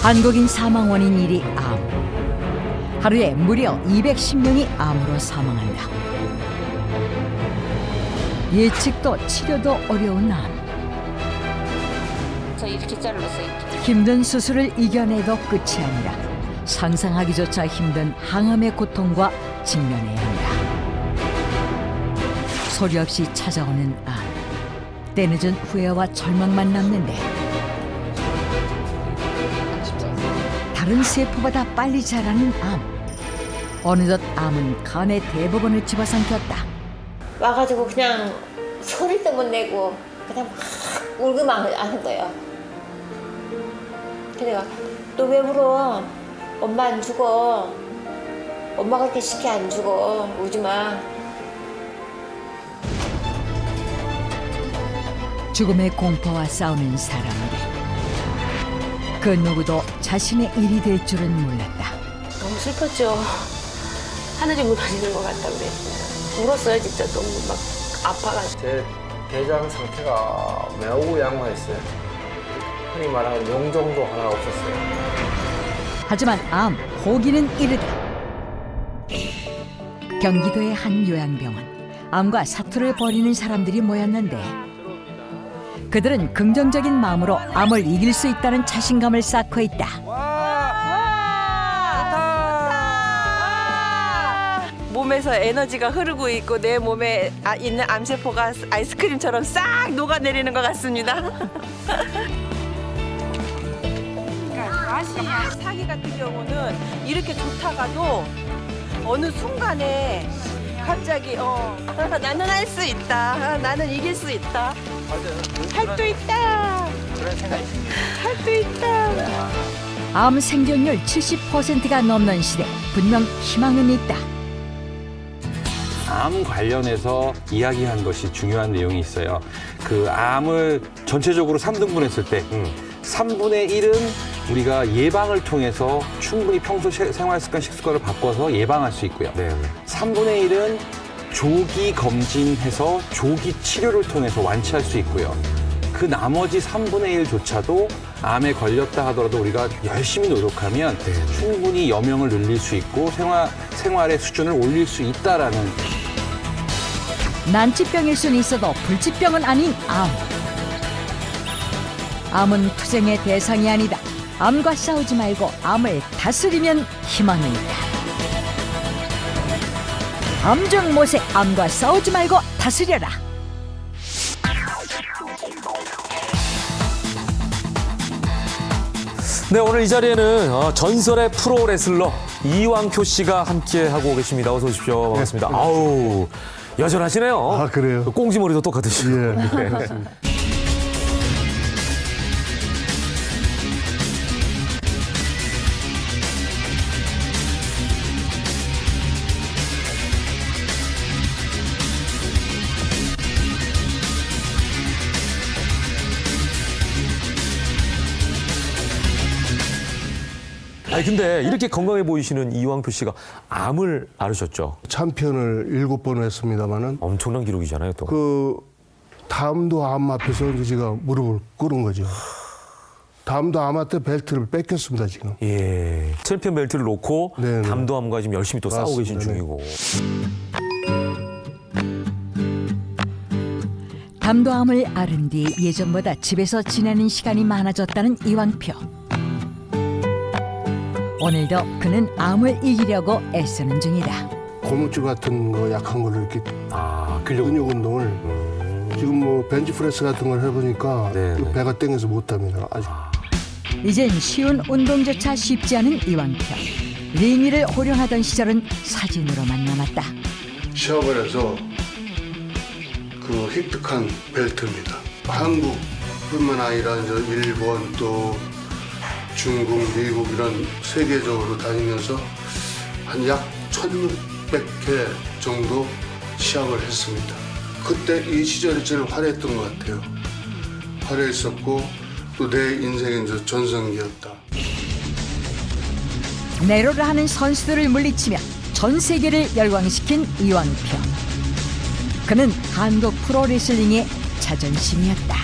한국인 사망 원인 1위 암. 하루에 무려 210명이 암으로 사망한다. 예측도 치료도 어려운 암. 저 이렇게 잘랐어요. 힘든 수술을 이겨내도 끝이 아니라 상상하기조차 힘든 항암의 고통과 직면해야 한다. 소리 없이 찾아오는 암. 때늦은 후회와 절망만 남는데 다른 세포보다 빨리 자라는 암. 어느덧 암은 간의 대부분을 집어삼켰다. 와가지고 그냥 소리도 못 내고 그냥 막 울고만 하는 거예요. 그래가 너 왜 울어? 엄마 안 죽어. 엄마가 그렇게 쉽게 안 죽어. 울지 마. 죽음의 공포와 싸우는 사람들. 그 누구도 자신의 일이 될 줄은 몰랐다. 너무 슬펐죠. 하늘이 무너지는 것 같다 그랬어요. 울었어요 진짜 너무 막 아파가지고. 제 대장 상태가 매우 양호했어요. 흔히 말하는 용종도 하나 없었어요. 하지만 암, 포기는 이르다. 경기도의 한 요양병원. 암과 사투를 벌이는 사람들이 모였는데 그들은 긍정적인 마음으로 암을 이길 수 있다는 자신감을 쌓고 있다. 몸에서 에너지가 흐르고 있고 내 몸에 있는 암세포가 아이스크림처럼 싹 녹아내리는 것 같습니다. 그러니까 사기 같은 경우는 이렇게 좋다가도 어느 순간에 갑자기 나는 할 수 있다. 나는 이길 수 있다. 할 수 있다. 그런 생각이 듭니다. 할 수 있다. 암 생존율 70%가 넘는 시대. 분명 희망은 있다. 암 관련해서 이야기한 것이 중요한 내용이 있어요. 그 암을 전체적으로 3등분했을 때 3분의 1은 우리가 예방을 통해서 충분히 평소 생활 습관, 식습관을 바꿔서 예방할 수 있고요. 3분의 1은 조기 검진해서 조기 치료를 통해서 완치할 수 있고요. 그 나머지 3분의 1조차도 암에 걸렸다 하더라도 우리가 열심히 노력하면 충분히 여명을 늘릴 수 있고 생활의 수준을 올릴 수 있다라는. 난치병일 수는 있어도 불치병은 아닌 암. 암은 투쟁의 대상이 아니다. 암과 싸우지 말고 암을 다스리면 희망이 있다. 암중 모색, 암과 싸우지 말고 다스려라. 네, 오늘 이 자리에는 전설의 프로레슬러 이왕표 씨가 함께하고 계십니다. 어서 오십시오. 반갑습니다. 아우, 여전하시네요. 아, 그래요? 꽁지머리도 똑같으시고. 예, 네. 그렇습니다. 아니, 근데 이렇게 건강해 보이시는 이왕표 씨가 암을 앓으셨죠? 챔피언을 7번 했습니다만은 엄청난 기록이잖아요, 또. 그 다음도 암 앞에서 이제 제가 무릎을 꿇은 거죠. 다음도 암한테 벨트를 뺏겼습니다, 지금. 예. 챔피언 벨트를 놓고 네네. 담도암과 지금 열심히 또 싸우고 계신 맞습니다. 중이고. 담도암을 앓은 뒤 예전보다 집에서 지내는 시간이 많아졌다는 이왕표. 오늘도 그는 암을 이기려고 애쓰는 중이다. 고무줄 같은 거 약한 거를 이렇게 근육 운동을 지금 뭐 벤치프레스 같은 걸 해보니까 네네. 배가 땡겨서 못합니다. 아직. 이젠 쉬운 운동조차 쉽지 않은 이왕표. 링 위를 호령하던 시절은 사진으로만 남았다. 시합을 해서 그 획득한 벨트입니다. 한국뿐만 아니라 이제 일본 또 중국, 미국 이런 세계적으로 다니면서 한 약 1,600회 정도 시합을 했습니다. 그때 이 시절이 제일 화려했던 것 같아요. 화려했었고 또 내 인생의 이제 전성기였다. 내로를 하는 선수들을 물리치며 전 세계를 열광시킨 이왕표. 그는 한국 프로레슬링의 자존심이었다.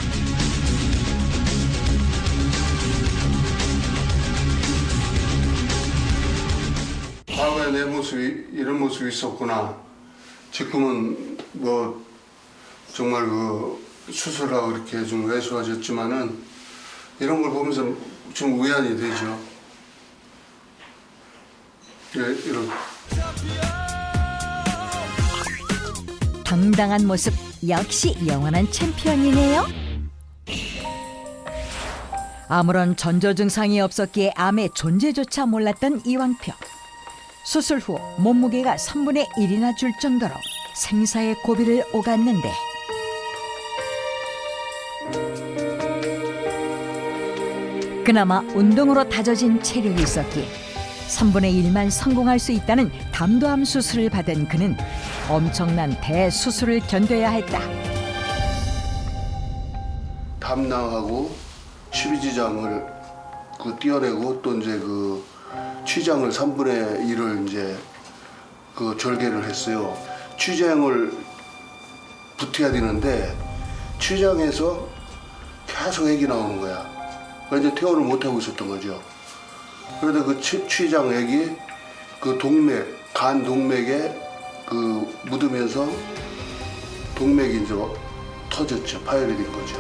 옛날에 내 모습이 이런 모습이 있었구나. 지금은 뭐 정말 그 수술하고 이렇게 좀 왜소해졌지만은 이런 걸 보면서 좀 위안이 되죠. 이런. 당당한 모습 역시 영원한 챔피언이네요. 아무런 전조 증상이 없었기에 암의 존재조차 몰랐던 이왕표. 수술 후 몸무게가 3분의 1이나 줄 정도로 생사의 고비를 오갔는데 그나마 운동으로 다져진 체력이 있었기에 3분의 1만 성공할 수 있다는 담도암 수술을 받은 그는 엄청난 대수술을 견뎌야 했다. 담낭하고 십이지장을 그 띄어내고 또 이제 그 취장을 3분의 1을 이제 그 절개를 했어요. 취장을 붙여야 되는데 취장에서 계속 액이 나오는 거야. 그래서 이제 퇴원을 못 하고 있었던 거죠. 그러다 그 취장액이 그 동맥, 간 동맥에 그 묻으면서 동맥이 이제 터졌죠. 파열이 된 거죠.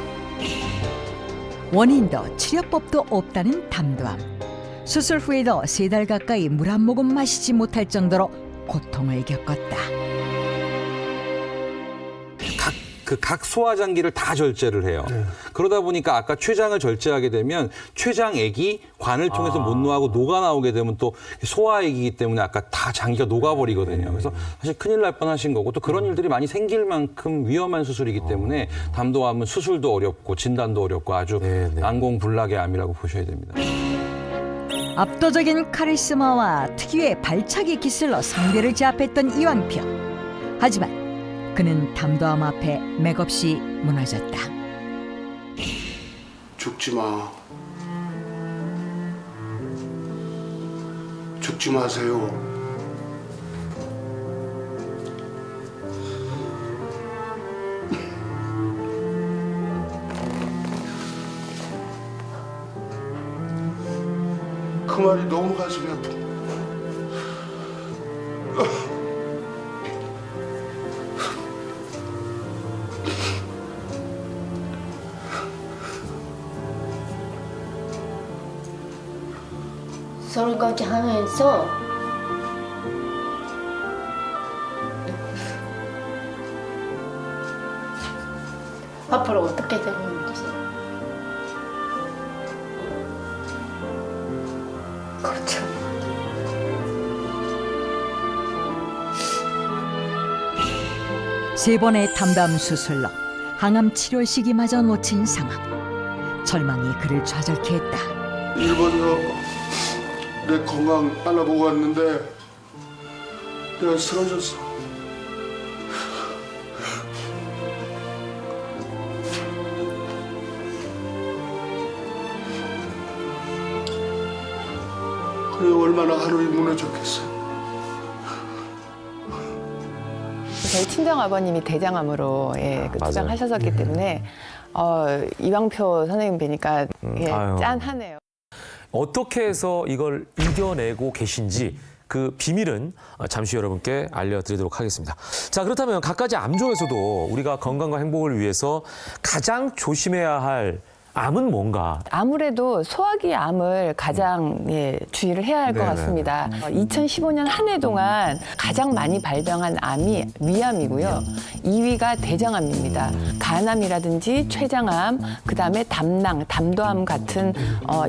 원인도 치료법도 없다는 담도암. 수술 후에도 3달 가까이 물 한 모금 마시지 못할 정도로 고통을 겪었다. 각 소화장기를 다 절제를 해요. 그러다 보니까 아까 췌장을 절제하게 되면 췌장액이 관을 통해서 못 나오고 녹아 나오게 되면 또 소화액이기 때문에 아까 다 장기가 녹아버리거든요. 그래서 사실 큰일 날 뻔하신 거고 또 그런 일들이 많이 생길 만큼 위험한 수술이기 때문에 담도암은 수술도 어렵고 진단도 어렵고 아주 난공불락의 암이라고 보셔야 됩니다. 압도적인 카리스마와 특유의 발차기 기술로 상대를 제압했던 이왕표. 하지만 그는 담도암 앞에 맥없이 무너졌다. 죽지 마. 죽지 마세요. 그 말이 너무 가슴이 아프다. 수술까지 하면서 앞으로 어떻게 되는지 그렇죠. 세 번의 담담 수술로 항암 치료 시기마저 놓친 상황. 절망이 그를 좌절케 했다. 일본에서 내 건강 알아보고 왔는데 내가 쓰러졌어. 그래 얼마나 하늘이 무너졌겠어. 저희 친정 아버님이 대장암으로 그 맞아요. 투병하셨었기 때문에 이왕표 선생님 뵈니까 아유. 짠하네요. 어떻게 해서 이걸 이겨내고 계신지 그 비밀은 잠시 여러분께 알려드리도록 하겠습니다. 자, 그렇다면 각가지 암 중에서도 우리가 건강과 행복을 위해서 가장 조심해야 할 암은 뭔가? 아무래도 소화기 암을 가장 주의를 해야 할 것 네네. 같습니다. 2015년 한 해 동안 가장 많이 발병한 암이 위암이고요. 2위가 대장암입니다. 간암이라든지 췌장암, 그다음에 담낭, 담도암 같은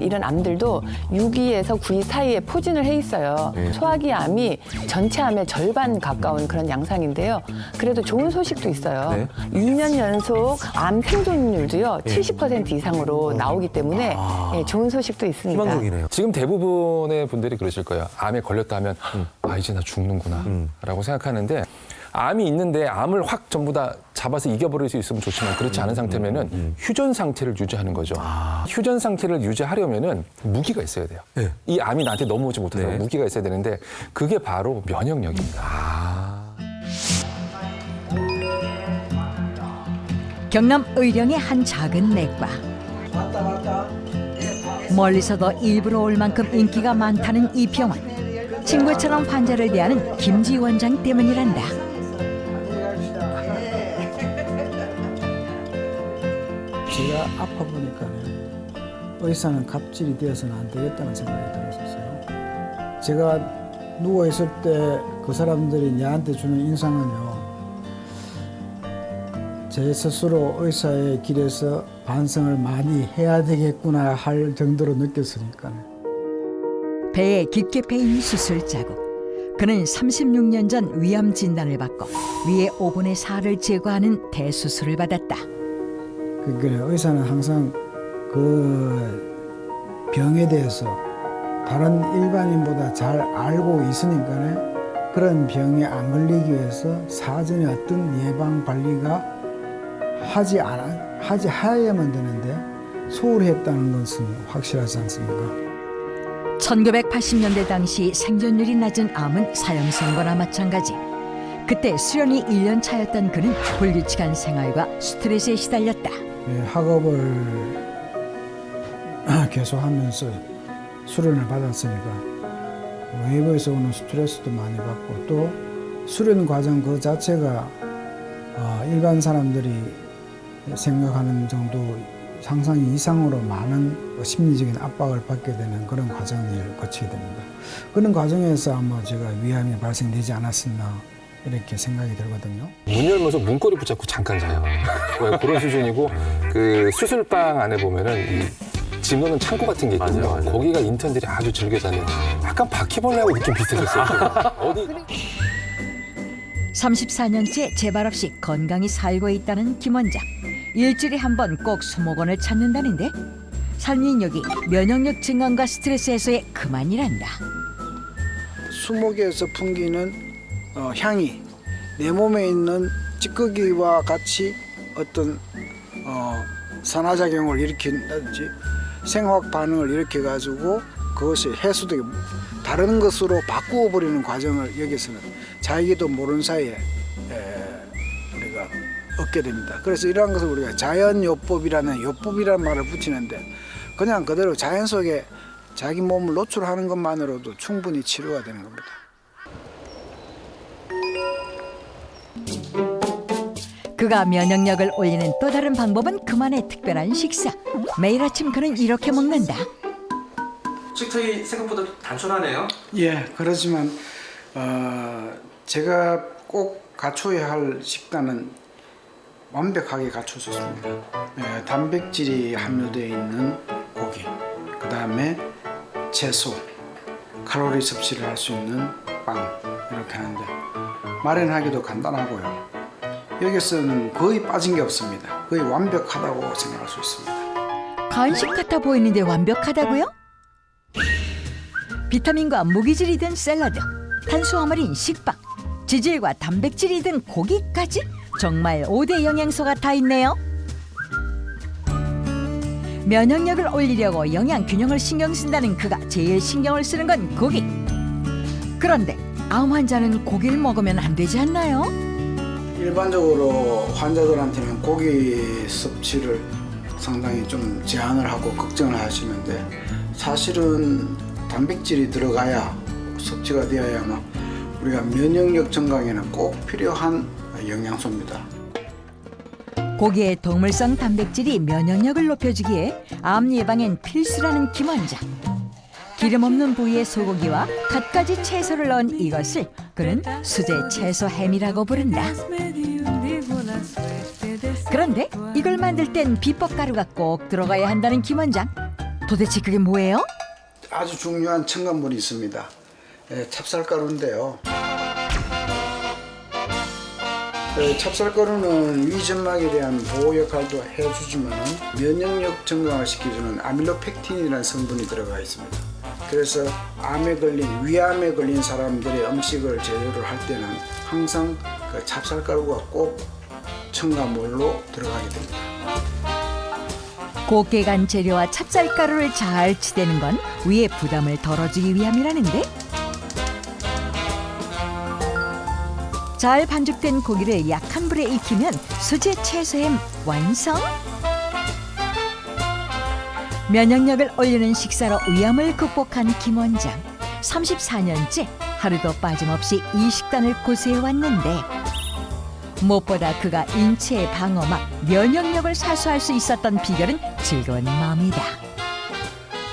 이런 암들도 6위에서 9위 사이에 포진을 해 있어요. 소화기 암이 전체 암의 절반 가까운 그런 양상인데요. 그래도 좋은 소식도 있어요. 네. 2년 연속 암 생존율도요. 70% 이상 으로 나오기 때문에 좋은 소식도 있습니다. 희망적이네요. 지금 대부분의 분들이 그러실 거예요. 암에 걸렸다 하면 이제 나 죽는구나 라고 생각하는데 암이 있는데 암을 확 전부 다 잡아서 이겨버릴 수 있으면 좋지만 그렇지 않은 상태면은 휴전 상태를 유지하는 거죠. 휴전 상태를 유지하려면은 무기가 있어야 돼요. 네. 이 암이 나한테 넘어오지 못하도록 네. 무기가 있어야 되는데 그게 바로 면역력입니다. 경남 의령의 한 작은 내과. 멀리서도 일부러 올 만큼 인기가 많다는 이 병원. 친구처럼 환자를 대하는 김지 원장 때문이란다. 제가 아파 보니까는 의사는 갑질이 되어서는 안 되겠다는 생각이 들었었어요. 제가 누워 있을 때 그 사람들이 나한테 주는 인상은요, 제 스스로 의사의 길에서 반성을 많이 해야 되겠구나 할 정도로 느꼈으니까요. 배에 깊게 패인 수술 자국. 그는 36년 전 위암 진단을 받고 위에 5분의 4를 제거하는 대수술을 받았다. 그러니까 의사는 항상 그 병에 대해서 다른 일반인보다 잘 알고 있으니까 그런 병에 안 걸리기 위해서 사전에 어떤 예방 관리가 하지 해야만 되는데 소홀히 했다는 것은 확실하지 않습니까? 1980년대 당시 생존율이 낮은 암은 사형선고나 마찬가지. 그때 수련이 1년 차였던 그는 불규칙한 생활과 스트레스에 시달렸다. 학업을 계속하면서 수련을 받았으니까 외부에서 오는 스트레스도 많이 받고 또 수련 과정 그 자체가 일반 사람들이 생각하는 정도 상상 이상으로 많은 심리적인 압박을 받게 되는 그런 과정을 거치게 됩니다. 그런 과정에서 아마 제가 위암이 발생되지 않았었나 이렇게 생각이 들거든요. 문 열면서 문고리 붙잡고 잠깐 자요. 그런 수준이고 그 수술방 안에 보면은 이 짐 넣는 창고 같은 게 있거든요. 맞아요. 거기가 인턴들이 아주 즐겨 다니는 약간 바퀴벌레하고 느낌 비슷했어요. 어디 34년째 재발 없이 건강히 살고 있다는 김 원장. 일주일에 한 번 꼭 수목원을 찾는다는데 산림욕이 면역력 증강과 스트레스 해소에 그만이란다. 수목에서 풍기는 향이 내 몸에 있는 찌꺼기와 같이 어떤 산화작용을 일으킨다든지 생화학 반응을 일으켜가지고 그것이 해소되게 다른 것으로 바꾸어 버리는 과정을 여기서는 자기도 모르는 사이에 우리가 얻게 됩니다. 그래서 이러한 것을 우리가 자연요법이라는 요법이라는 말을 붙이는데 그냥 그대로 자연 속에 자기 몸을 노출하는 것만으로도 충분히 치료가 되는 겁니다. 그가 면역력을 올리는 또 다른 방법은 그만의 특별한 식사. 매일 아침 그는 이렇게 먹는다. 식탁이 생각보다 단촐하네요. 예, 그렇지만 제가 꼭 갖춰야 할 식단은 완벽하게 갖춰졌습니다. 단백질이 함유되어 있는 고기, 그 다음에 채소, 칼로리 섭취를 할 수 있는 빵 이렇게 하는데 마련하기도 간단하고요. 여기서는 거의 빠진 게 없습니다. 거의 완벽하다고 생각할 수 있습니다. 간식 같아 보이는데 완벽하다고요? 비타민과 무기질이 든 샐러드, 탄수화물인 식빵, 지질과 단백질이 든 고기까지 정말 5대 영양소가 다 있네요. 면역력을 올리려고 영양 균형을 신경 쓴다는 그가 제일 신경을 쓰는 건 고기. 그런데 암 환자는 고기를 먹으면 안 되지 않나요? 일반적으로 환자들한테는 고기 섭취를 상당히 좀 제한을 하고 걱정을 하시는데 사실은 단백질이 들어가야 섭취가 되어야만 우리가 면역력 증강에는 꼭 필요한 영양소입니다. 고기의 동물성 단백질이 면역력을 높여주기에 암 예방엔 필수라는 김 원장. 기름 없는 부위의 소고기와 갖가지 채소를 넣은 이것을 그는 수제 채소 햄이라고 부른다. 그런데 이걸 만들 땐 비법 가루가 꼭 들어가야 한다는 김 원장. 도대체 그게 뭐예요? 아주 중요한 첨가물이 있습니다. 찹쌀가루인데요. 찹쌀가루는 위점막에 대한 보호 역할도 해주지만 면역력 증강을 시켜주는 아밀로펙틴이라는 성분이 들어가 있습니다. 그래서 위암에 걸린 사람들의 음식을 재료를 할 때는 항상 그 찹쌀가루가 꼭 첨가물로 들어가게 됩니다. 곱게 간 재료와 찹쌀가루를 잘 치대는 건 위에 부담을 덜어주기 위함이라는데 잘 반죽된 고기를 약한 불에 익히면 수제 채소햄 완성! 면역력을 올리는 식사로 위암을 극복한 김 원장. 34년째 하루도 빠짐없이 이 식단을 고수해 왔는데 무엇보다 그가 인체의 방어막, 면역력을 사수할 수 있었던 비결은 즐거운 마음이다.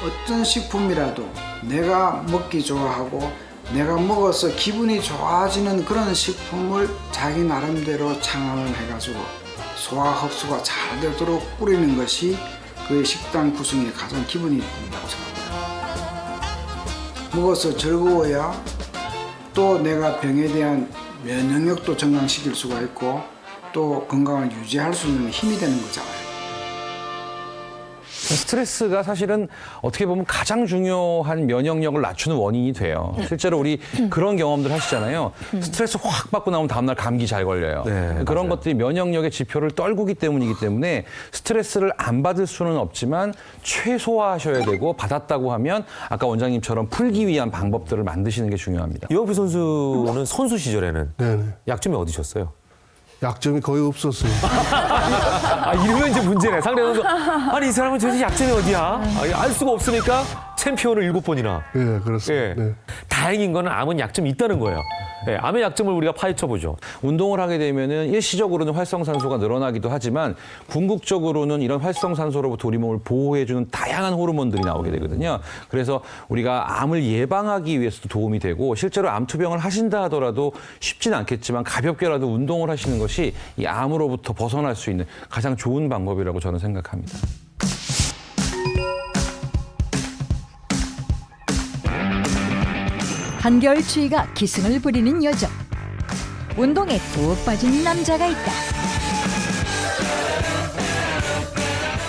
어떤 식품이라도 내가 먹기 좋아하고 내가 먹어서 기분이 좋아지는 그런 식품을 자기 나름대로 창안을 해가지고 소화 흡수가 잘 되도록 뿌리는 것이 그 식단 구성의 가장 기본이 된다고 생각합니다. 먹어서 즐거워야 또 내가 병에 대한 면역력도 증강시킬 수가 있고 또 건강을 유지할 수 있는 힘이 되는 거잖아요. 스트레스가 사실은 어떻게 보면 가장 중요한 면역력을 낮추는 원인이 돼요. 실제로 우리 그런 경험들 하시잖아요. 스트레스 확 받고 나오면 다음날 감기 잘 걸려요. 네, 그런 맞아요. 것들이 면역력의 지표를 떨구기 때문이기 때문에 스트레스를 안 받을 수는 없지만 최소화하셔야 되고 받았다고 하면 아까 원장님처럼 풀기 위한 방법들을 만드시는 게 중요합니다. 이원필 선수는 선수 시절에는 네네. 약점이 어디셨어요? 약점이 거의 없었어요. 아, 이러면 이제 문제네. 상대 선수. 아니, 이 사람은 도대체 약점이 어디야? 알 수가 없으니까 챔피언을 7번이나. 예, 그렇습니다. 예. 네. 다행인 거는 암은 약점이 있다는 거예요. 예, 암의 약점을 우리가 파헤쳐보죠. 운동을 하게 되면은 일시적으로는 활성산소가 늘어나기도 하지만 궁극적으로는 이런 활성산소로부터 우리 몸을 보호해주는 다양한 호르몬들이 나오게 되거든요. 그래서 우리가 암을 예방하기 위해서도 도움이 되고 실제로 암투병을 하신다 하더라도 쉽진 않겠지만 가볍게라도 운동을 하시는 것이 이 암으로부터 벗어날 수 있는 가장 좋은 방법이라고 저는 생각합니다. 한겨울 추위가 기승을 부리는 요즘 운동에 푹 빠진 남자가 있다.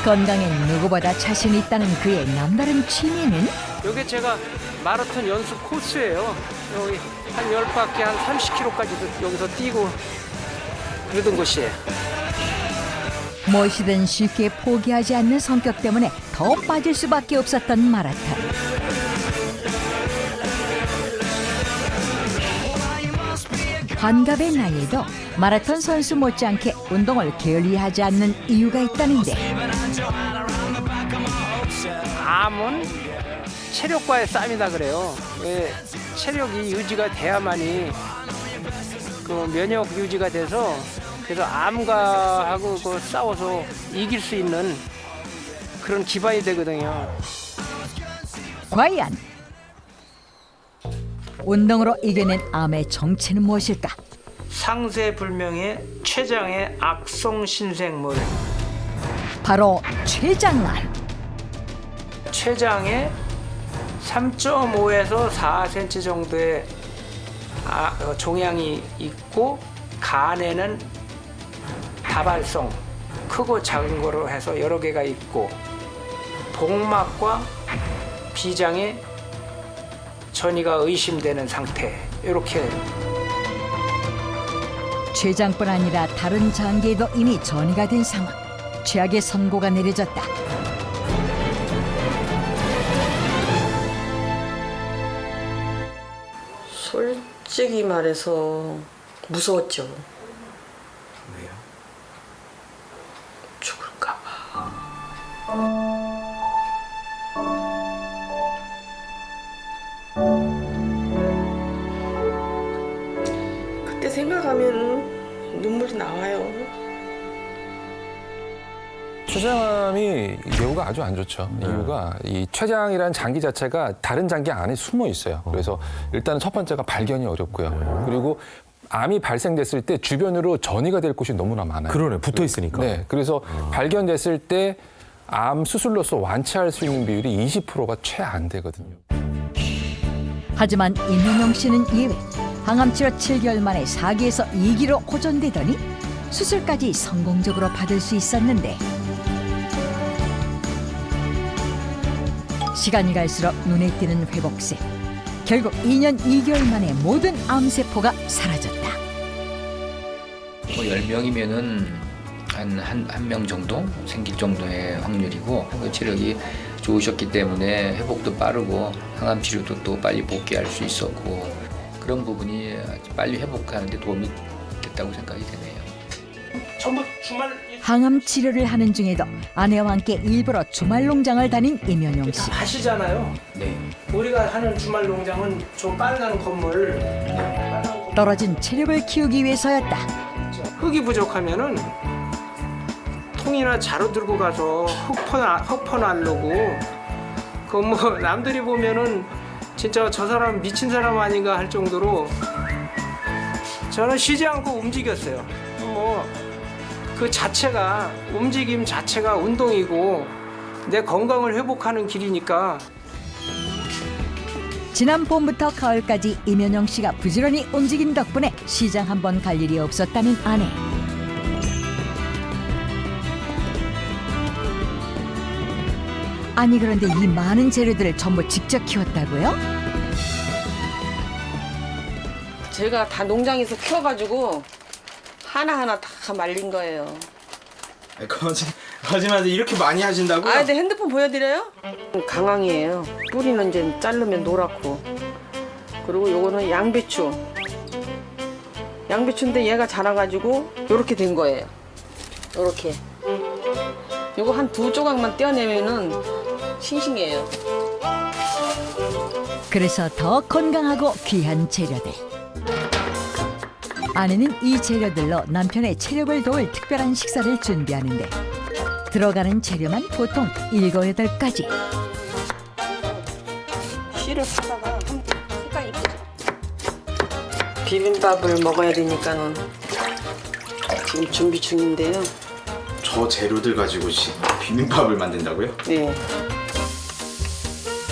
건강엔 누구보다 자신 있다는 그의 남다른 취미는 여기 제가 마라톤 연습 코스예요. 여기 한 10바퀴 한 30km까지도 여기서 뛰고 그러던 곳이에요. 무엇이든 쉽게 포기하지 않는 성격 때문에 더 빠질 수밖에 없었던 마라톤. 환갑의 나이에도 마라톤 선수 못지않게 운동을 게을리하지 않는 이유가 있다는데 암은 체력과의 싸움이다 그래요. 체력이 유지가 돼야만이 그 면역 유지가 돼서 그래서 암과하고 그 싸워서 이길 수 있는 그런 기반이 되거든요. 과연 운동으로 이겨낸 암의 정체는 무엇일까? 상세불명의 췌장의 악성 신생물. 바로 췌장암. 췌장에 3.5에서 4cm 정도의 종양이 있고 간에는 다발성 크고 작은 거로 해서 여러 개가 있고 복막과 비장에 전이가 의심되는 상태. 이렇게 췌장뿐 아니라 다른 장기에도 이미 전이가 된 상황. 최악의 선고가 내려졌다. 솔직히 말해서 무서웠죠. 왜요? 죽을까 봐. 그때 생각하면 눈물이 나와요. 췌장암이 예후가 아주 안 좋죠. 이유가 이 췌장이라는 장기 자체가 다른 장기 안에 숨어 있어요. 그래서 일단은 첫 번째가 발견이 어렵고요. 그리고 암이 발생됐을 때 주변으로 전이가 될 곳이 너무나 많아요. 그러네, 붙어 있으니까. 네, 그래서 발견됐을 때 암 수술로서 완치할 수 있는 비율이 20%가 채 안 되거든요. 하지만 임현영 씨는 예외. 항암 치료 7개월 만에 4기에서 2기로 호전되더니 수술까지 성공적으로 받을 수 있었는데 시간이 갈수록 눈에 띄는 회복세. 결국 2년 2개월 만에 모든 암세포가 사라졌다. 10명이면은 한 명 정도 생길 정도의 확률이고 체력이 좋으셨기 때문에 회복도 빠르고 항암 치료도 또 빨리 복귀할 수 있었고 그런 부분이 빨리 회복하는 데 도움이 됐다고 생각이 되네요. 전부 주말 항암 치료를 하는 중에도 아내와 함께 일부러 주말 농장을 다닌 이면용 씨. 하시잖아요. 네. 우리가 하는 주말 농장은 저 빨간 건물 떨어진 체력을 키우기 위해서였다. 흙이 부족하면은 통이나 자루 들고 가서 흙 퍼놔놓고 그 뭐 남들이 보면은 진짜 저 사람 미친 사람 아닌가 할 정도로 저는 쉬지 않고 움직였어요. 뭐 그 자체가 움직임 자체가 운동이고 내 건강을 회복하는 길이니까. 지난 봄부터 가을까지 이면용 씨가 부지런히 움직인 덕분에 시장 한 번 갈 일이 없었다는 아내. 아니 그런데 이 많은 재료들을 전부 직접 키웠다고요? 제가 다 농장에서 키워가지고 하나하나 다 말린 거예요. 거짓말하지 이렇게 많이 하신다고요? 아, 네, 핸드폰 보여드려요? 강황이에요. 뿌리는 이제 자르면 노랗고. 그리고 요거는 양배추. 양배추인데 얘가 자라가지고 요렇게 된 거예요. 요렇게. 요거 한 2조각만 떼어내면은 싱싱해요. 그래서 더 건강하고 귀한 재료들. 아내는 이 재료들로 남편의 체력을 도울 특별한 식사를 준비하는데 들어가는 재료만 보통 7, 8가지. 씨를 사다가 색깔 이쁘죠? 비빔밥을 먹어야 되니까는 지금 준비 중인데요. 저 재료들 가지고 비빔밥을 만든다고요? 네.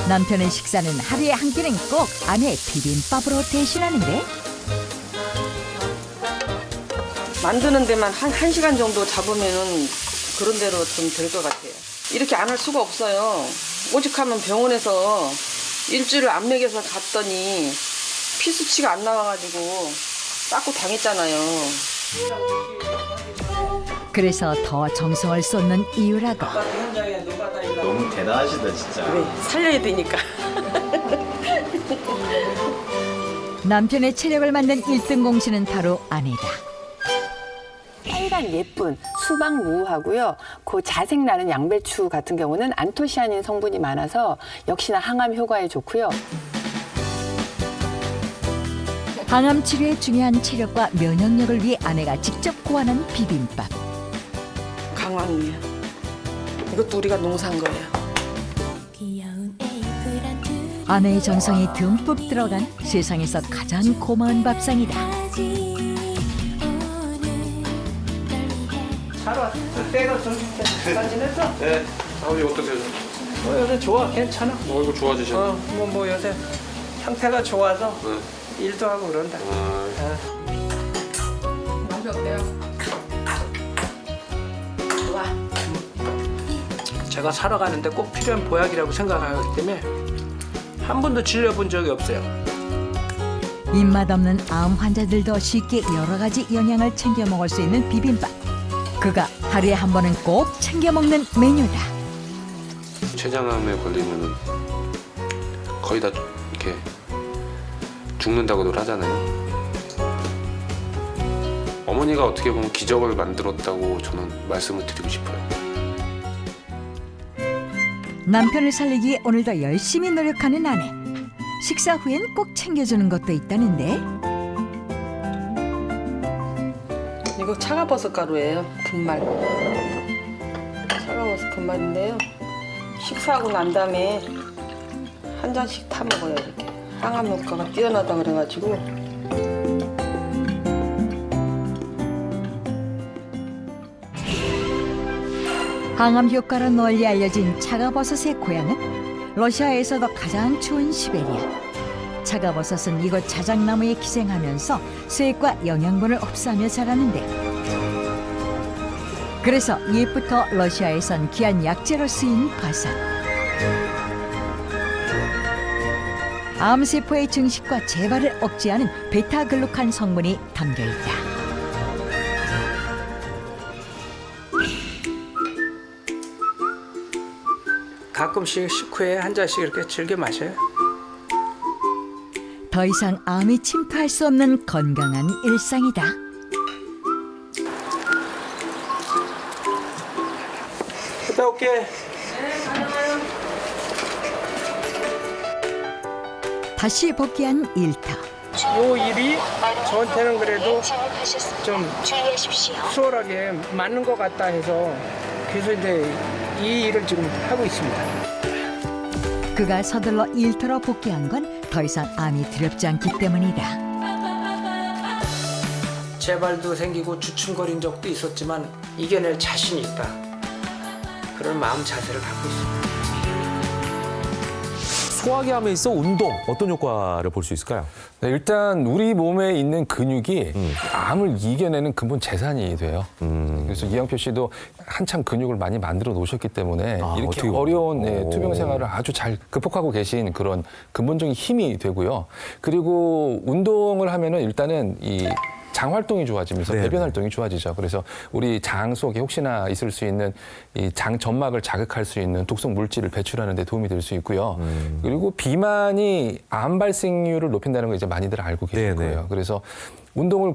남편의 식사는 하루에 한 끼는 꼭 아내의 비빔밥으로 대신하는데 만드는 데만 한 1시간 정도 잡으면은 그런 대로 좀 될 것 같아요. 이렇게 안 할 수가 없어요. 오죽하면 병원에서 일주일을 안 먹여서 갔더니 피 수치가 안 나와가지고 싸고 당했잖아요. 그래서 더 정성을 쏟는 이유라고. 너무 대단하시다 진짜. 그래, 살려야 되니까. 남편의 체력을 만든 1등 공신은 바로 아내다. 빨간 예쁜 수박무하고요. 그 자색 나는 양배추 같은 경우는 안토시아닌 성분이 많아서 역시나 항암 효과에 좋고요. 항암 치료에 중요한 체력과 면역력을 위해 아내가 직접 고안한 비빔밥. 강황이에요. 이것도 우리가 농사한 거예요. 아내의 정성이 듬뿍 들어간 세상에서 가장 고마운 밥상이다. 잘 왔어. 때가 좀 잘 지냈어? 네. 아버지 어떠세요? 요새 좋아. 괜찮아. 얼굴 좋아지셨네. 뭐 요새 상태가 좋아서 일도 하고 그런다. 맛이 어때요? 좋아. 제가 살아가는데 꼭 필요한 보약이라고 생각하기 때문에 한 번도 질려본 적이 없어요. 입맛 없는 암 환자들도 쉽게 여러 가지 영양을 챙겨 먹을 수 있는 비빔밥. 그가 하루에 한 번은 꼭 챙겨 먹는 메뉴다. 췌장암에 걸리면은 거의 다 이렇게 죽는다고들 하잖아요. 어머니가 어떻게 보면 기적을 만들었다고 저는 말씀을 드리고 싶어요. 남편을 살리기 위해 오늘도 열심히 노력하는 아내. 식사 후엔 꼭 챙겨주는 것도 있다는데. 이거 차가버섯 가루예요. 분말. 차가버섯 분말인데요. 식사하고 난 다음에 한 잔씩 타 먹어요. 이렇게 항암 효과가 뛰어나다 그래가지고. 항암 효과로 널리 알려진 차가버섯의 고향은 러시아에서도 가장 추운 시베리아. 차가버섯은 이곳 자작나무에 기생하면서 수액과 영양분을 흡수하며 자라는데 그래서 옛부터 러시아에선 귀한 약재로 쓰인 버섯. 암세포의 증식과 재발을 억제하는 베타글루칸 성분이 담겨있다. 가끔씩 식후에 한 잔씩 이렇게 즐겨 마셔요. 더 이상 암이 침투할 수 없는 건강한 일상이다. 갔다 올게. 다시 복귀한 일터. 요 일이 저한테는 그래도 좀 수월하게 맞는 것 같다 해서 그래서 이제 이 일을 지금 하고 있습니다. 그가 서둘러 일터로 복귀한 건 더 이상 암이 두렵지 않기 때문이다. 재발도 생기고 주춤거린 적도 있었지만 이겨낼 자신이 있다. 그런 마음 자세를 갖고 있습니다. 소화기 암에 있어 운동 어떤 효과를 볼 수 있을까요? 네, 일단 우리 몸에 있는 근육이 암을 이겨내는 근본 재산이 돼요. 그래서 이영표 씨도 한참 근육을 많이 만들어 놓으셨기 때문에 이렇게 어려운 투병 생활을 아주 잘 극복하고 계신 그런 근본적인 힘이 되고요. 그리고 운동을 하면은 일단은 이 장 활동이 좋아지면서 배변 활동이 좋아지죠. 그래서 우리 장 속에 혹시나 있을 수 있는 이 장 점막을 자극할 수 있는 독성 물질을 배출하는 데 도움이 될 수 있고요. 그리고 비만이 암 발생률을 높인다는 걸 이제 많이들 알고 계실 거예요. 그래서 운동을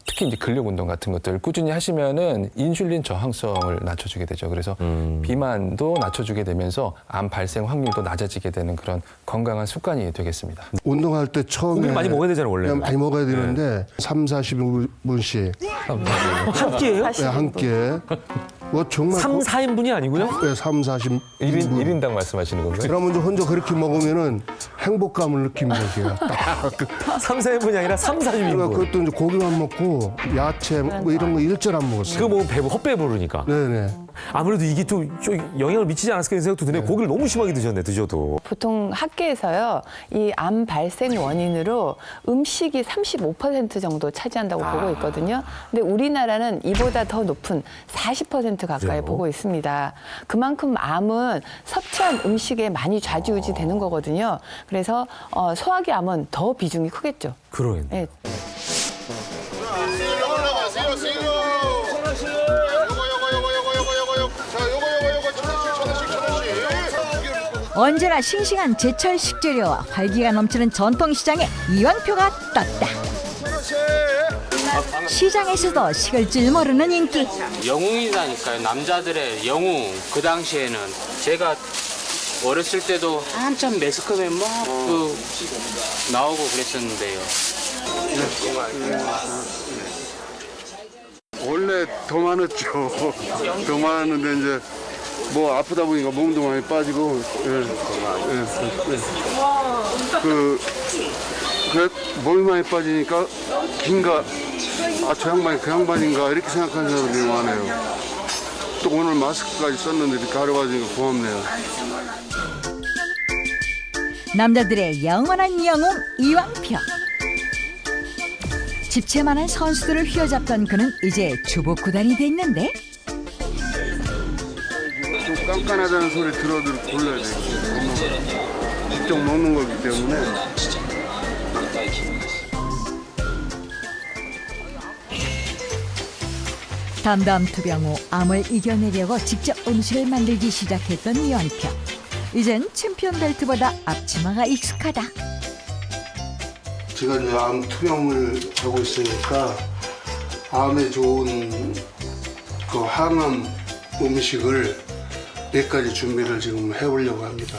특히 이제 근력 운동 같은 것들 꾸준히 하시면은 인슐린 저항성을 낮춰주게 되죠. 그래서 비만도 낮춰주게 되면서 암 발생 확률도 낮아지게 되는 그런 건강한 습관이 되겠습니다. 운동할 때 처음에 고기를 많이 먹어야 되잖아요, 원래. 많이 먹어야 되는데 3-40인분씩 한 끼예요? 네, 한 끼에. 뭐 정말 3-4인분이 아니고요? 네, 3-40. 1인당 말씀하시는 건가요? 그러면 이제 혼자 그렇게 먹으면은 행복감을 느낍니다, 제가. 3-4인분이 아니라 3-40인분. 그러니까 그것도 이제 고기만 먹고 야채 뭐 이런 거 일절 안 먹었어요. 그거 먹으면 헛배부르니까. 네네. 아무래도 이게 또 영향을 미치지 않았을까 하는 생각도 드는데 고기를 너무 심하게 드셨네, 드셔도. 보통 학계에서요, 이 암 발생 원인으로 음식이 35% 정도 차지한다고 보고 있거든요. 근데 우리나라는 이보다 더 높은 40% 가까이 보고 있습니다. 그만큼 암은 섭취한 음식에 많이 좌지우지 되는 거거든요. 그래서 소화기 암은 더 비중이 크겠죠. 그러겠네. 네. 언제나 싱싱한 제철 식재료와 활기가 넘치는 전통시장에 이왕표가 떴다. 시장에서도 식을 줄 모르는 인기. 영웅이라니까요. 남자들의 영웅. 그 당시에는 제가 어렸을 때도 한참 매스컴에 막 나오고 그랬었는데요. 원래 더 많았죠. 더 많았는데 이제 뭐 아프다 보니까 몸도 많이 빠지고 그래 몸이 많이 빠지니까 긴가 저 양반이 그 양반인가 이렇게 생각하는 사람들이 많아요. 또 오늘 마스크까지 썼는데 이렇게 가려가지고 고맙네요. 남자들의 영원한 영웅 이왕표. 집채만한 선수들을 휘어잡던 그는 이제 주복구단이 됐는데 좀 깐깐하다는 소리 들어도 골라야 돼요. 직접 먹는 거기 때문에. 담담 투병 후 암을 이겨내려고 직접 음식을 만들기 시작했던 이완표. 이젠 챔피언 벨트보다 앞치마가 익숙하다. 제가 이제 암 투병을 하고 있으니까 암에 좋은 그 항암 음식을 몇 가지 준비를 지금 해보려고 합니다.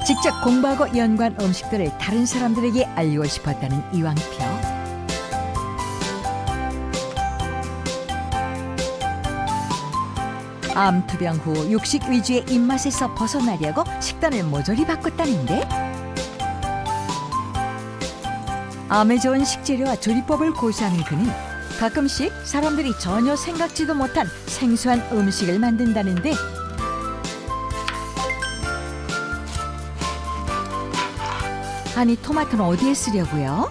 직접 공부하고 연구한 음식들을 다른 사람들에게 알리고 싶었다는 이왕표. 암 투병 후 육식 위주의 입맛에서 벗어나려고 식단을 모조리 바꿨다는데 암에 좋은 식재료와 조리법을 고수하는 그는 가끔씩 사람들이 전혀 생각지도 못한 생소한 음식을 만든다는데 아니 토마토는 어디에 쓰려고요?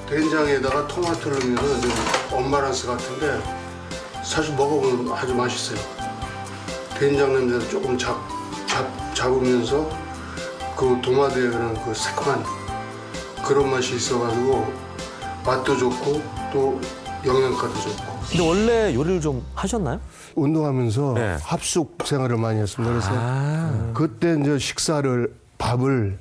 된장에다가 토마토를 넣으면 좀 엄마란스 같은데 사실 먹어보면 아주 맛있어요. 된장 냄새도 조금 잡으면서 그 도마도의 그런 그 새콤한 그런 맛이 있어가지고 맛도 좋고 또 영양가도 좋고. 근데 원래 요리를 좀 하셨나요? 운동하면서 합숙 생활을 많이 했습니다. 그래서 그때 이제 밥을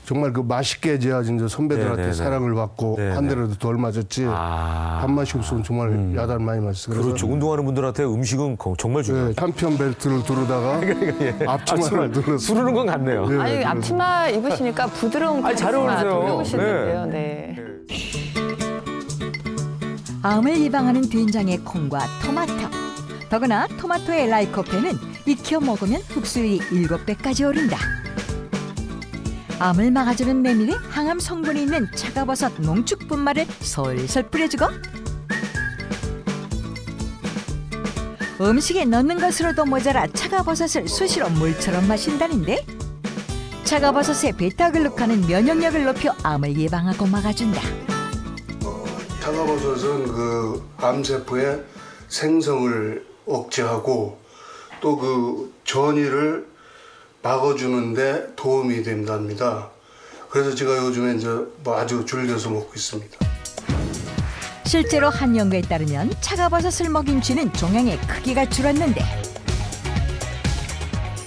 정말 그 맛있게 지어진 저 선배들한테 네네네. 사랑을 받고 네네. 한 대라도 덜 맞았지. 밥맛이 없으면 정말 야단 많이 맞았어. 그렇죠. 운동하는 분들한테 음식은 정말 중요해요. 한편 벨트를 두르다가 앞치마를 들었어. 두르는 건 같네요. 아니 앞치마 입으시니까 부드러운 아니, 잘 어울리세요. 두르시는데요. 네. 암을 예방하는 된장에 콩과 토마토. 더구나 토마토의 라이코펜은 익혀 먹으면 흡수율이 7배까지 오른다. 암을 막아주는 메밀에 항암 성분이 있는 차가버섯 농축 분말을 솔솔 뿌려주고 음식에 넣는 것으로도 모자라 차가버섯을 수시로 물처럼 마신다는데 차가버섯의 베타글루칸은 면역력을 높여 암을 예방하고 막아준다. 차가버섯은 그 암세포의 생성을 억제하고 또 그 전이를 막아주는데 도움이 된답니다. 그래서 제가 요즘에 이제 뭐 아주 즐겨서 먹고 있습니다. 실제로 한 연구에 따르면 차가버섯을 먹인 쥐는 종양의 크기가 줄었는데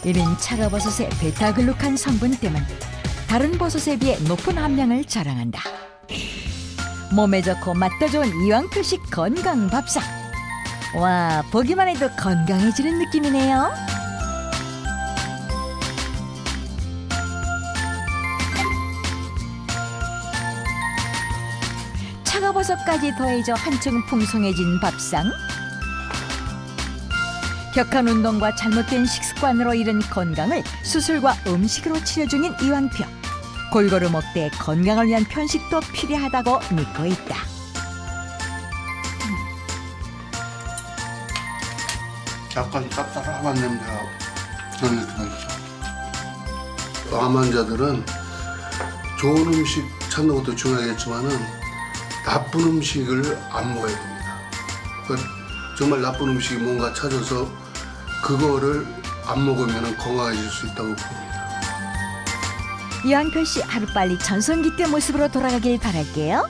이는 차가버섯의 베타글루칸 성분 때문 다른 버섯에 비해 높은 함량을 자랑한다. 몸에 좋고 맛도 좋은 이왕표식 건강 밥상. 와, 보기만 해도 건강해지는 느낌이네요. 차가버섯까지 더해져 한층 풍성해진 밥상. 격한 운동과 잘못된 식습관으로 잃은 건강을 수술과 음식으로 치료 중인 이왕표. 골고루 먹되 건강을 위한 편식도 필요하다고 믿고 있다. 약간 짭짤한 냄새가 나는 느낌이 있어. 암 환자들은 좋은 음식 찾는 것도 중요하겠지만은 나쁜 음식을 안 먹어야 됩니다. 그러니까 정말 나쁜 음식이 뭔가 찾아서 그거를 안 먹으면 건강해질 수 있다고 봅니다. 이왕표 씨 하루빨리 전성기 때 모습으로 돌아가길 바랄게요.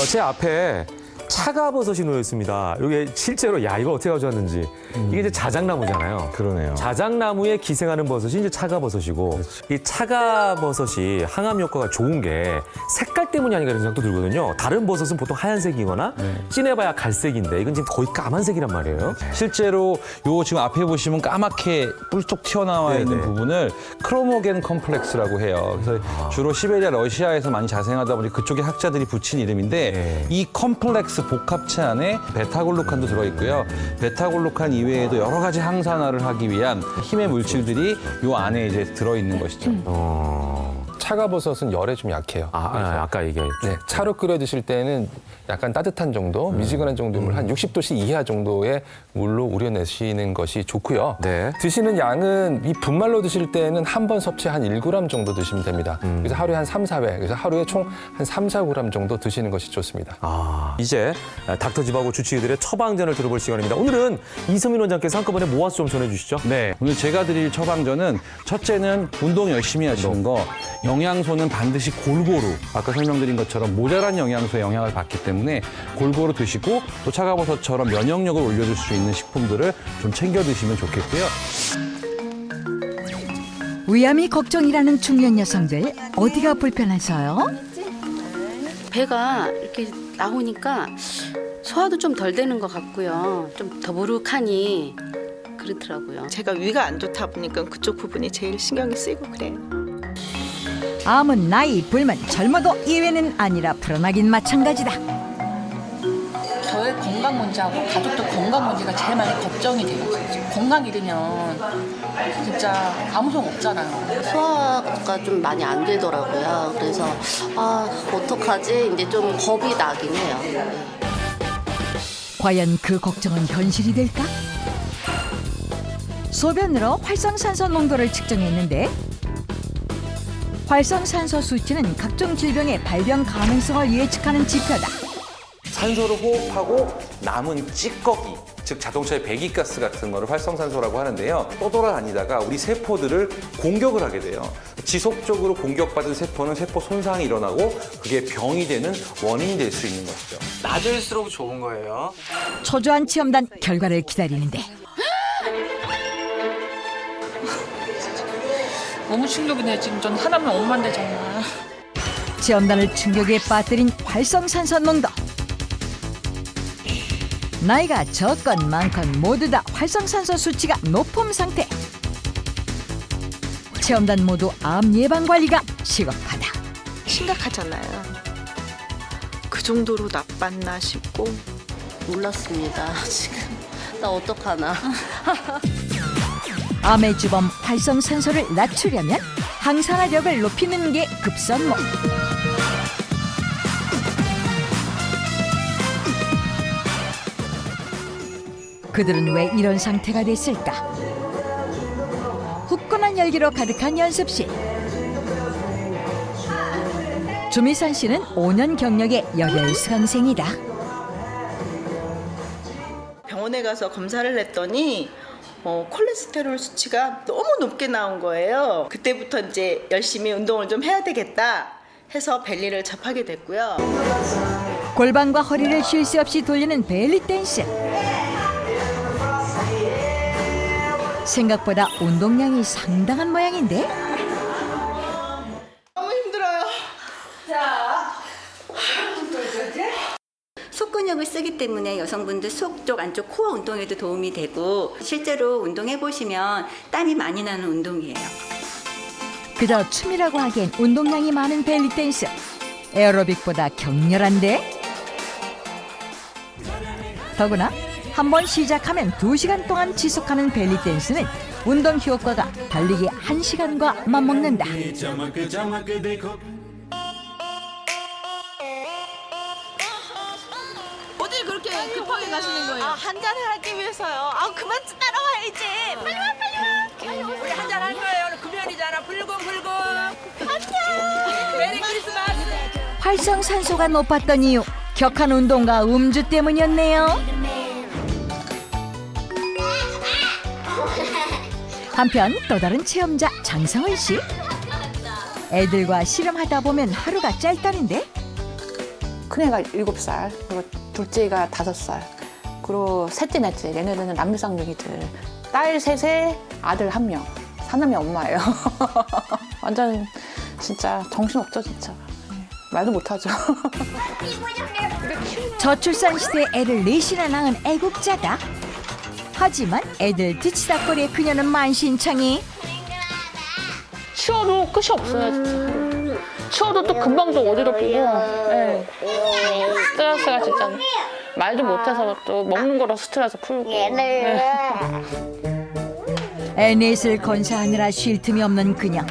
제 앞에 차가버섯이 놓여 있습니다. 이게 실제로 야 이거 어떻게 가져왔는지 이게 이제 자작나무잖아요. 그러네요. 자작나무에 기생하는 버섯이 이제 차가버섯이고 이 차가버섯이 항암 효과가 좋은 게 색깔 때문이 아닌가 이런 생각도 들거든요. 다른 버섯은 보통 하얀색이거나 진해봐야 갈색인데 이건 지금 거의 까만색이란 말이에요. 실제로 요 지금 앞에 보시면 까맣게 뿔쩍 튀어나와 있는 부분을 크로모겐 컴플렉스라고 해요. 그래서 주로 시베리아, 러시아에서 많이 자생하다 보니 그쪽에 학자들이 붙인 이름인데 이 컴플렉스 복합체 안에 베타글루칸도 들어있고요. 베타글루칸 이외에도 여러 가지 항산화를 하기 위한 힘의 물질들이 요 안에 이제 들어있는 것이죠. 차가버섯은 열에 좀 약해요. 아까 얘기했죠. 네, 차로 끓여 드실 때는 약간 따뜻한 정도, 미지근한 정도의 물, 한 60도씨 이하 정도의 물로 우려내시는 것이 좋고요. 네. 드시는 양은 이 분말로 드실 때는 한 번 섭취 한 1g 정도 드시면 됩니다. 그래서 하루에 한 3, 4회, 그래서 하루에 총 한 3, 4g 정도 드시는 것이 좋습니다. 이제 닥터집하고 주치의들의 처방전을 들어볼 시간입니다. 오늘은 이수민 원장께서 한꺼번에 모아서 좀 전해주시죠. 네, 오늘 제가 드릴 처방전은 첫째는 운동 열심히 하시는 거, 영양소는 반드시 골고루 아까 설명드린 것처럼 모자란 영양소의 영향을 받기 때문에 골고루 드시고 또 차가버섯처럼 면역력을 올려줄 수 있는 식품들을 좀 챙겨 드시면 좋겠고요. 위암이 걱정이라는 중년 여성들 어디가 불편해서요? 배가 이렇게 나오니까 소화도 좀 덜 되는 것 같고요. 좀 더부룩하니 그렇더라고요. 제가 위가 안 좋다 보니까 그쪽 부분이 제일 신경이 쓰이고 그래요. 암은 나이, 불문, 젊어도 이외는 아니라 불어나긴 마찬가지다. 저의 건강 문제하고 가족들 건강 문제가 제일 많이 걱정이 돼요. 건강 잃으면 진짜 아무 소용 없잖아요. 소화가 좀 많이 안 되더라고요. 그래서 어떡하지? 이제 좀 겁이 나긴 해요. 과연 그 걱정은 현실이 될까? 소변으로 활성산소 농도를 측정했는데 활성산소 수치는 각종 질병의 발병 가능성을 예측하는 지표다. 산소를 호흡하고 남은 찌꺼기, 즉 자동차의 배기가스 같은 거를 활성산소라고 하는데요. 떠돌아다니다가 우리 세포들을 공격을 하게 돼요. 지속적으로 공격받은 세포는 세포 손상이 일어나고 그게 병이 되는 원인이 될 수 있는 것이죠. 낮을수록 좋은 거예요. 초조한 체험단 결과를 기다리는데 너무 충격이네. 지금 전 하나면 엄마인데 정말. 체험단을 충격에 빠뜨린 활성산소 농도. 나이가 적건 많건 모두 다 활성산소 수치가 높은 상태. 체험단 모두 암 예방 관리가 시급하다. 심각하잖아요. 그 정도로 나빴나 싶고 몰랐습니다. 지금 나 어떡하나. 암의 주범 활성산소를 낮추려면 항산화력을 높이는 게 급선무. 그들은 왜 이런 상태가 됐을까? 후끈한 열기로 가득한 연습실. 주미선 씨는 5년 경력의 열혈 수강생이다. 병원에 가서 검사를 했더니 콜레스테롤 수치가 너무 높게 나온 거예요. 그때부터 이제 열심히 운동을 좀 해야 되겠다 해서 벨리를 접하게 됐고요. 골반과 허리를 쉴 새 없이 돌리는 벨리 댄스. 생각보다 운동량이 상당한 모양인데? 너무 힘들어요. 속근육을 쓰기 때문에 여성분들 속 쪽 안쪽 코어 운동에도 도움이 되고 실제로 운동해 보시면 땀이 많이 나는 운동이에요. 그저 춤이라고 하기엔 운동량이 많은 벨리 댄스. 에어로빅보다 격렬한데? 더구나 한 번 시작하면 2시간 동안 지속하는 벨리 댄스는 운동 효과가 달리기 1시간과 맞먹는다. 어딜 그렇게 급하게 가시는 거예요? 한잔을 하기 위해서요. 그만 따라와야지. 빨리 와, 빨리 와. 우리 한잔 할 거예요. 오늘 금연이잖아. 불금불금. 안녕. 메리 크리스마스. 활성산소가 높았던 이유, 격한 운동과 음주 때문이었네요. 한편 또 다른 체험자 장성은 씨. 애들과 씨름하다 보면 하루가 짧다는데? 큰애가 7살, 그리고 둘째가 5살, 그리고 셋째, 넷째, 얘네들은 남매쌍둥이들. 딸 3에 아들 1명, 사남매 엄마예요. 완전 진짜 정신없죠, 진짜. 말도 못하죠. 저출산 시대 애를 4이나 낳은 애국자다. 하지만 애들 뒤치다거리에 그녀는 만신창이. 치워도 끝이 없어요, 진짜. 치워도 또 금방 또 어지럽히고. 네. 스트레스가 진짜 말도 못해서 또 먹는 거로 스트레스 풀고. 네. 애 넷을 건사하느라 쉴 틈이 없는 그녀.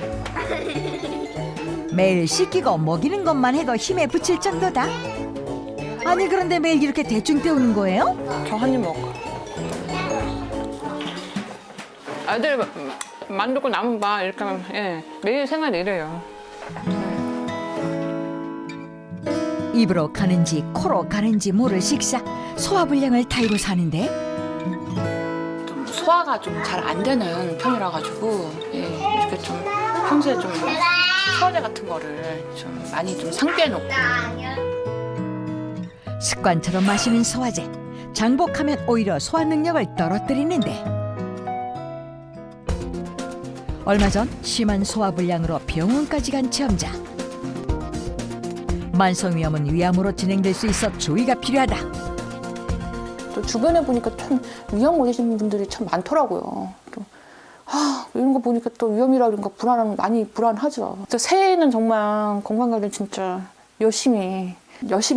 매일 씻기고 먹이는 것만 해도 힘에 부칠 정도다. 아니 그런데 매일 이렇게 대충 때우는 거예요? 저 한 입 먹어. 아이들 만들고 남은 바 이렇게 하면 매일 생활 이래요. 입으로 가는지 코로 가는지 모를 식사, 소화불량을 달고 사는데? 좀 소화가 좀 잘 안 되는 편이라 가지고 이렇게 좀 평소에 좀 소화제 같은 거를 좀 많이 좀 상비해 놓고. 습관처럼 마시는 소화제. 장복하면 오히려 소화 능력을 떨어뜨리는데. 얼마 전 심한 소화불량으로 병원까지 간 체험자. 만성위염은 위암으로 진행될 수 있어 주의가 필요하다. 또 주변에 보니까 참 위암 걸리시는 분들이 참 많더라고요. 또, 이런 거 보니까 또 위험이라 그런가 많이 불안하죠. 새해에는 정말 건강관리 진짜 열심히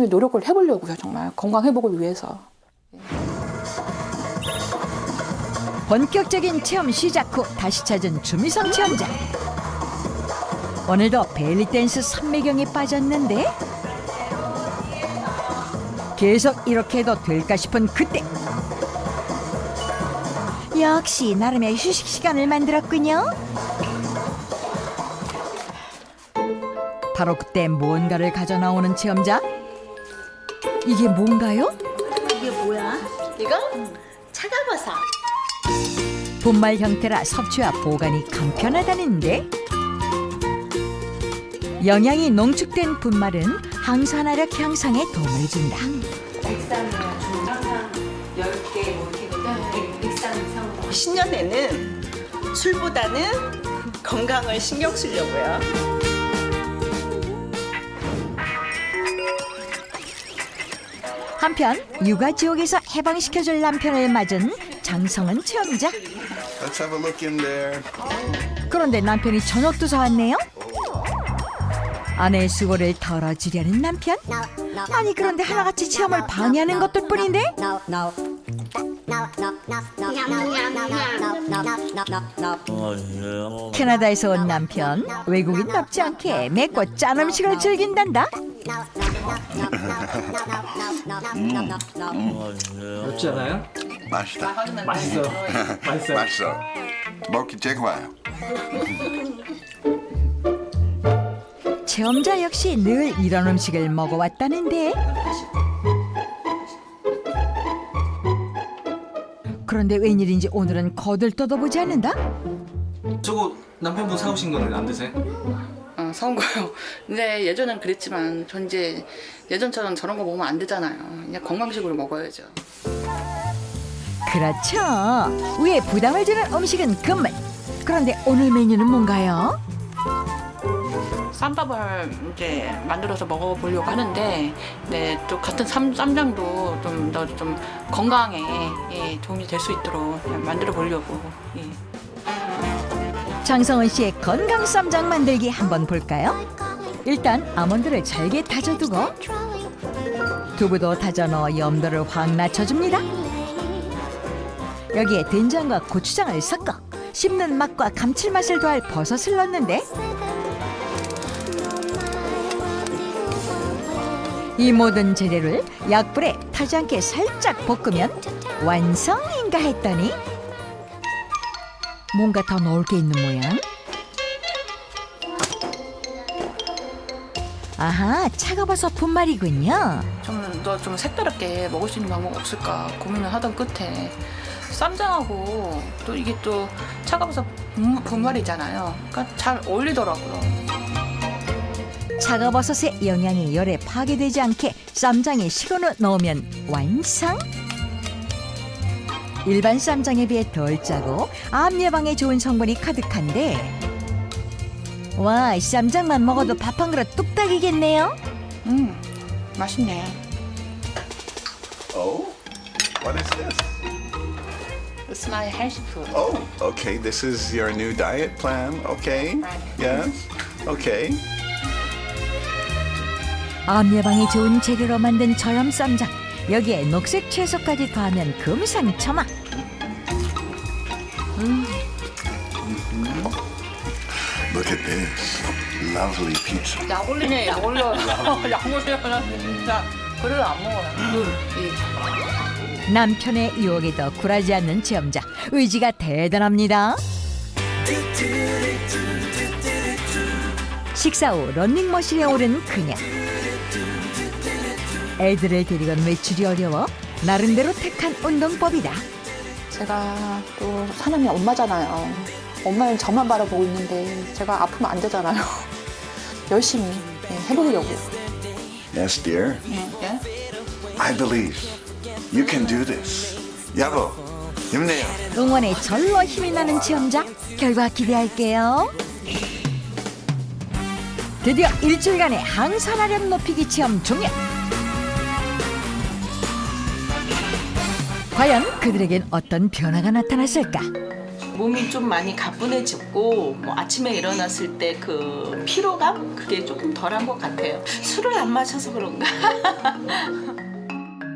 노력을 해보려고요. 정말 건강 회복을 위해서. 본격적인 체험 시작 후 다시 찾은 주미성 체험자. 오늘도 벨리 댄스 선매경에 빠졌는데 계속 이렇게 해도 될까 싶은 그때 역시 나름의 휴식 시간을 만들었군요. 바로 그때 뭔가를 가져 나오는 체험자. 이게 뭔가요? 이게 뭐야? 이거? 차가버섯. 분말 형태라 섭취와 보관이 간편하다는데 영양이 농축된 분말은 항산화력 향상에 도움을 준다. 신년에는 술보다는 건강을 신경 쓰려고요. 한편 육아 지옥에서 해방시켜줄 남편을 맞은 장성은 체험자. Let's have a look in there. 그런데 남편이 저녁도 사왔네요. 아내의 수고를 덜어주려는 남편. 아니 그런데 하나같이 체험을 방해하는 것들 뿐인데. 캐나다에서 온 남편, 외국인답지 않게 맵고 짠 음식을 즐긴단다. 맵지 않아요? 맛있다. 맛있어요. 맛있어요. 맛있어. 먹기 제과요. 체험자 역시 늘 이런 음식을 먹어왔다는데. 그런데 웬일인지 오늘은 거들떠도 보지 않는다? 저거 남편분 사오신 거는 안 드세요? 사온 거요. 근데 예전엔 그랬지만 전 이제 예전처럼 저런 거 먹으면 안 되잖아요. 그냥 건강식으로 먹어야죠. 그렇죠. 위에 부담을 주는 음식은 금물. 그런데 오늘 메뉴는 뭔가요? 쌈밥을 이제 만들어서 먹어보려고 하는데, 네, 또 같은 쌈장도 좀 더 좀 건강에 도움이 될 수 있도록 만들어 보려고. 예. 장성은 씨의 건강 쌈장 만들기 한번 볼까요? 일단 아몬드를 잘게 다져두고 두부도 다져 넣어 염도를 확 낮춰줍니다. 여기에 된장과 고추장을 섞어 씹는 맛과 감칠맛을 더할 버섯을 넣는데, 이 모든 재료를 약불에 타지 않게 살짝 볶으면 완성인가 했더니 뭔가 더 넣을 게 있는 모양. 아하, 차가버섯 분말이군요. 좀 더 좀 색다르게 먹을 수 있는 방법 없을까 고민을 하던 끝에 쌈장하고 또 이게 또 차가버섯 분말이잖아요. 그러니까 잘 어울리더라고요. 차가버섯의 영양이 열에 파괴되지 않게 쌈장에 식은 후 넣으면 완성. 일반 쌈장에 비해 덜 짜고 암 예방에 좋은 성분이 가득한데, 와, 쌈장만 먹어도 밥 한 그릇 뚝딱이겠네요. 맛있네. Oh, what is this? It's my healthy food. Oh, okay. This is your new diet plan. Okay. Yes. Okay. 암 예방에 좋은 재료로 만든 저염 쌈장. 여기에 녹색 채소까지 더하면 금상첨화. Look at this. Lovely pizza. 약 올리네, 약 올려. 약 올려. 진짜 그래도 안 먹어요. 남편의 유혹에도 굴하지 않는 체험자. 의지가 대단합니다. 식사 후 런닝머신에 오른 그녀. 애들을 데리건 외출이 어려워 나름대로 택한 운동법이다. 제가 또 사람이 엄마잖아요. 엄마는 저만 바라보고 있는데 제가 아프면 안 되잖아요. 열심히 해보려고. Yes, dear. 예? I believe you can do this. 여보, 힘내요. 응원에 절로 힘이 나는 체험자. 결과 기대할게요. 드디어 일주일간의 항산화력 높이기 체험 종료. 과연 그들에겐 어떤 변화가 나타났을까? 몸이 좀 많이 가뿐해졌고 뭐 아침에 일어났을 때 그 피로감 그게 조금 덜한 것 같아요. 술을 안 마셔서 그런가?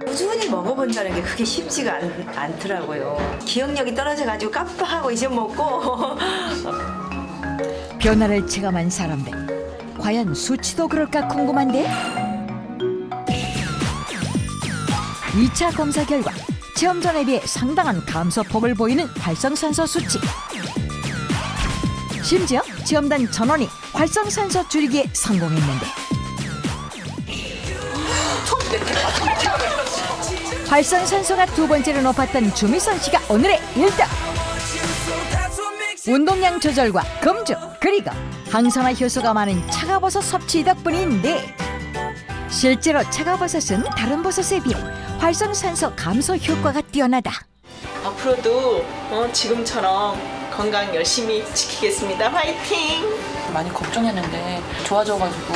꾸준히 먹어본다는 게 그게 쉽지가 않더라고요. 기억력이 떨어져가지고 깜빡하고 잊어먹고. 변화를 체감한 사람들. 과연 수치도 그럴까 궁금한데? 2차 검사 결과 체험 전에 비해 상당한 감소폭을 보이는 활성산소 수치. 심지어 체험단 전원이 활성산소 줄이기에 성공했는데, 활성산소가 두 번째로 높았던 주미선 씨가 오늘의 1등. 운동량 조절과 검증, 그리고 항산화 효소가 많은 차가버섯 섭취 덕분인데, 실제로 차가버섯은 다른 버섯에 비해 활성산소 감소 효과가 뛰어나다. 앞으로도 지금처럼 건강 열심히 지키겠습니다. 화이팅! 많이 걱정했는데 좋아져가지고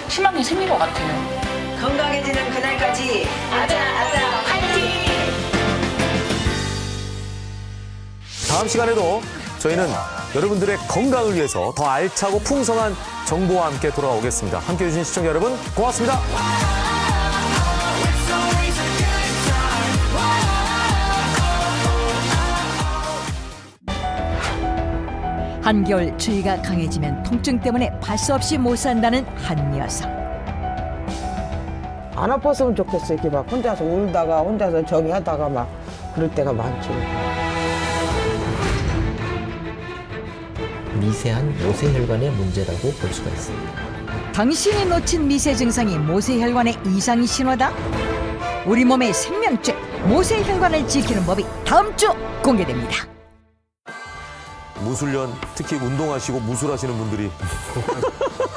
희망이 생긴 것 같아요. 건강해지는 그날까지 아자 아자 파이팅! 다음 시간에도 저희는 여러분들의 건강을 위해서 더 알차고 풍성한 정보와 함께 돌아오겠습니다. 함께해 주신 시청자 여러분 고맙습니다. 한겨울 추위가 강해지면 통증 때문에 발 수 없이 못 산다는 한 여성. 안 아팠으면 좋겠어. 이렇게 막 혼자서 울다가 혼자서 저기 하다가 막 그럴 때가 많지. 미세한 모세혈관의 문제라고 볼 수가 있습니다. 당신이 놓친 미세 증상이 모세혈관의 이상이 신호다? 우리 몸의 생명줄 모세혈관을 지키는 법이 다음 주 공개됩니다. 무술년 특히 운동하시고 무술하시는 분들이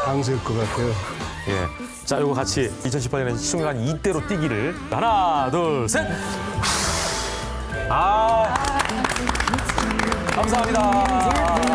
강세일 것 같아요. 예. 자, 이거 같이 2018년에 시청률 한 2대로 뛰기를 하나, 둘, 셋. 감사합니다.